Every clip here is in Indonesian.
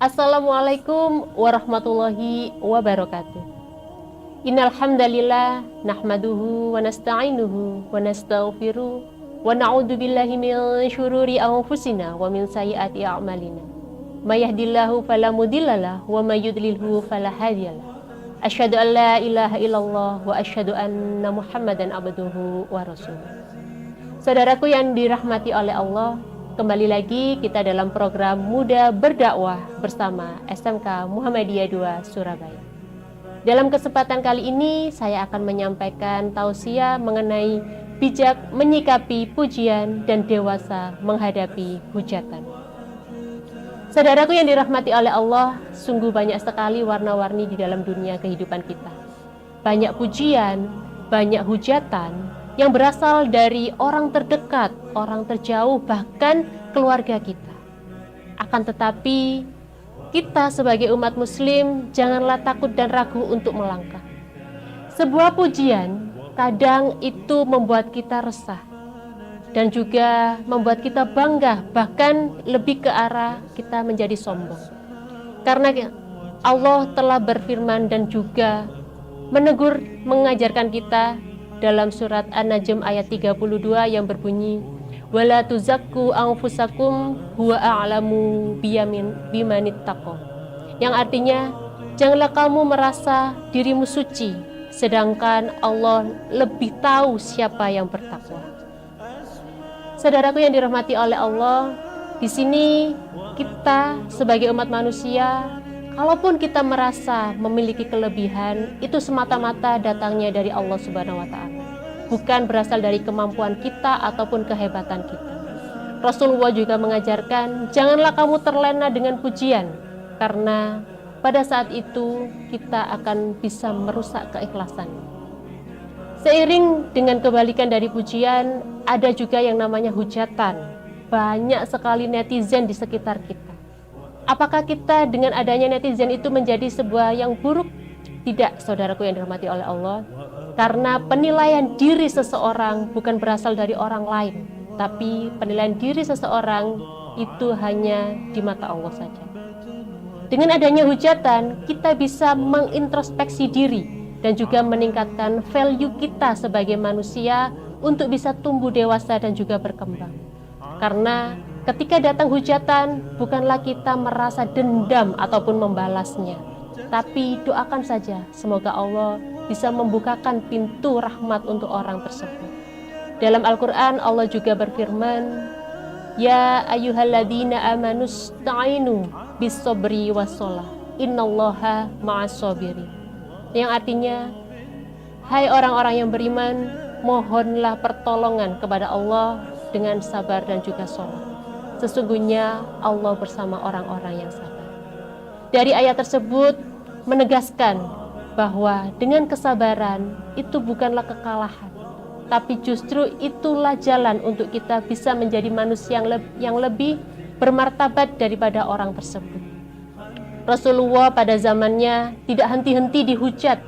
Assalamualaikum warahmatullahi wabarakatuh. Innal hamdalillah nahmaduhu wa nasta'inuhu wa nastaghfiruh wa na'udzu billahi min syururi anfusina wa min sayyiati a'malina. May yahdihillahu fala mudhillalah wa may yudlilhu fala hadiyalah. Asyhadu an la ilaha illallah wa asyhadu anna Muhammadan abduhu wa rasuluh. Saudaraku yang dirahmati oleh Allah, kembali lagi kita dalam program Muda Berdakwah bersama SMK Muhammadiyah II Surabaya. Dalam kesempatan kali ini saya akan menyampaikan tausiah mengenai bijak menyikapi pujian dan dewasa menghadapi hujatan. Saudaraku yang dirahmati oleh Allah, sungguh banyak sekali warna-warni di dalam dunia kehidupan kita. Banyak pujian, banyak hujatan yang berasal dari orang terdekat, orang terjauh, bahkan keluarga kita. Akan tetapi, kita sebagai umat muslim janganlah takut dan ragu untuk melangkah. Sebuah pujian kadang itu membuat kita resah dan juga membuat kita bangga, bahkan lebih ke arah kita menjadi sombong. Karena Allah telah berfirman dan juga menegur, mengajarkan kita dalam surat An-Najm ayat 32 yang berbunyi, wala tuzakku anfusakum huwa a'lamu bimanittaqo, yang artinya janganlah kamu merasa dirimu suci sedangkan Allah lebih tahu siapa yang bertakwa. Saudaraku yang dirahmati oleh Allah, di sini kita sebagai umat manusia, kalaupun kita merasa memiliki kelebihan, itu semata-mata datangnya dari Allah Subhanahu wa Ta'ala, bukan berasal dari kemampuan kita ataupun kehebatan kita. Rasulullah juga mengajarkan, janganlah kamu terlena dengan pujian, karena pada saat itu kita akan bisa merusak keikhlasan. Seiring dengan kebalikan dari pujian, ada juga yang namanya hujatan. Banyak sekali netizen di sekitar kita. Apakah kita dengan adanya netizen itu menjadi sebuah yang buruk? Tidak, saudaraku yang dirahmati oleh Allah. Karena penilaian diri seseorang bukan berasal dari orang lain, tapi penilaian diri seseorang itu hanya di mata Allah saja. Dengan adanya hujatan, kita bisa mengintrospeksi diri dan juga meningkatkan value kita sebagai manusia untuk bisa tumbuh dewasa dan juga berkembang. Karena ketika datang hujatan, bukanlah kita merasa dendam ataupun membalasnya, tapi doakan saja semoga Allah bisa membukakan pintu rahmat untuk orang tersebut. Dalam Al-Quran Allah juga berfirman, ya ayyuhalladzina amanusta'inu bis-sabri was-shalah innallaha ma'as-sabirin, yang artinya, hai orang-orang yang beriman, mohonlah pertolongan kepada Allah dengan sabar dan juga sholat. Sesungguhnya Allah bersama orang-orang yang sabar. Dari ayat tersebut menegaskan bahwa dengan kesabaran itu bukanlah kekalahan, tapi justru itulah jalan untuk kita bisa menjadi manusia yang lebih bermartabat daripada orang tersebut. Rasulullah pada zamannya tidak henti-henti dihujat,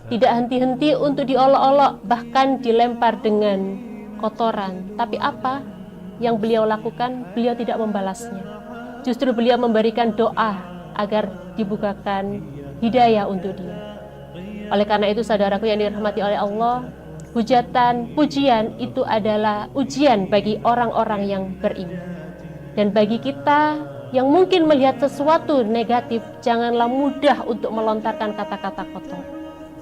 tidak henti-henti untuk diolok-olok, bahkan dilempar dengan kotoran. Tapi apa yang beliau lakukan? Beliau tidak membalasnya. Justru beliau memberikan doa agar dibukakan hidayah untuk dia. Oleh karena itu, saudaraku yang dirahmati oleh Allah, hujatan, pujian itu adalah ujian bagi orang-orang yang beriman. Dan bagi kita yang mungkin melihat sesuatu negatif, janganlah mudah untuk melontarkan kata-kata kotor.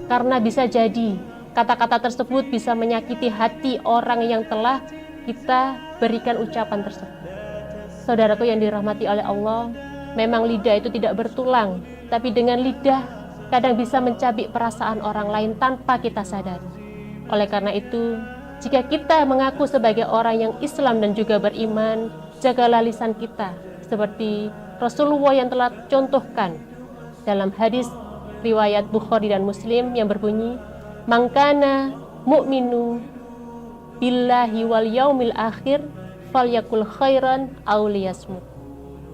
Karena bisa jadi kata-kata tersebut bisa menyakiti hati orang yang telah kita berikan ucapan tersebut. Saudaraku yang dirahmati oleh Allah, memang lidah itu tidak bertulang, tapi dengan lidah kadang bisa mencabik perasaan orang lain tanpa kita sadari. Oleh karena itu, jika kita mengaku sebagai orang yang Islam dan juga beriman, jagalah lisan kita seperti Rasulullah yang telah contohkan dalam hadis riwayat Bukhari dan Muslim yang berbunyi, mangkana mu'minu billahi wal yaumil akhir falyakul khairan aw liyasmut.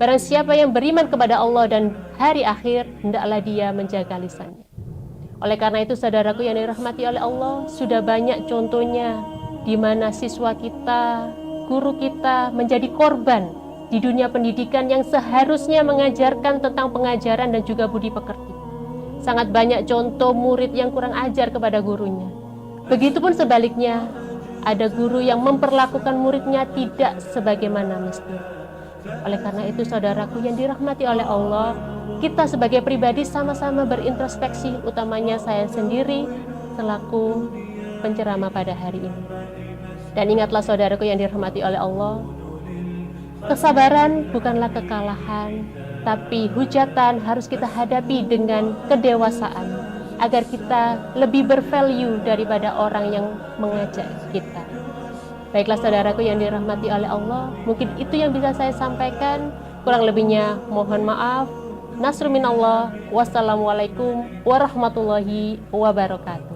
Barang siapa yang beriman kepada Allah dan hari akhir, hendaklah dia menjaga lisannya. Oleh karena itu, saudaraku yang dirahmati oleh Allah, sudah banyak contohnya di mana siswa kita, guru kita menjadi korban di dunia pendidikan yang seharusnya mengajarkan tentang pengajaran dan juga budi pekerti. Sangat banyak contoh murid yang kurang ajar kepada gurunya. Begitupun sebaliknya, ada guru yang memperlakukan muridnya tidak sebagaimana mestinya. Oleh karena itu, saudaraku yang dirahmati oleh Allah, kita sebagai pribadi sama-sama berintrospeksi, utamanya saya sendiri selaku penceramah pada hari ini. Dan ingatlah saudaraku yang dirahmati oleh Allah, kesabaran bukanlah kekalahan, tapi hujatan harus kita hadapi dengan kedewasaan agar kita lebih bervalue daripada orang yang mengajak kita. Baiklah saudaraku yang dirahmati oleh Allah, mungkin itu yang bisa saya sampaikan. Kurang lebihnya mohon maaf. Nasrul minallah. Wassalamualaikum warahmatullahi wabarakatuh.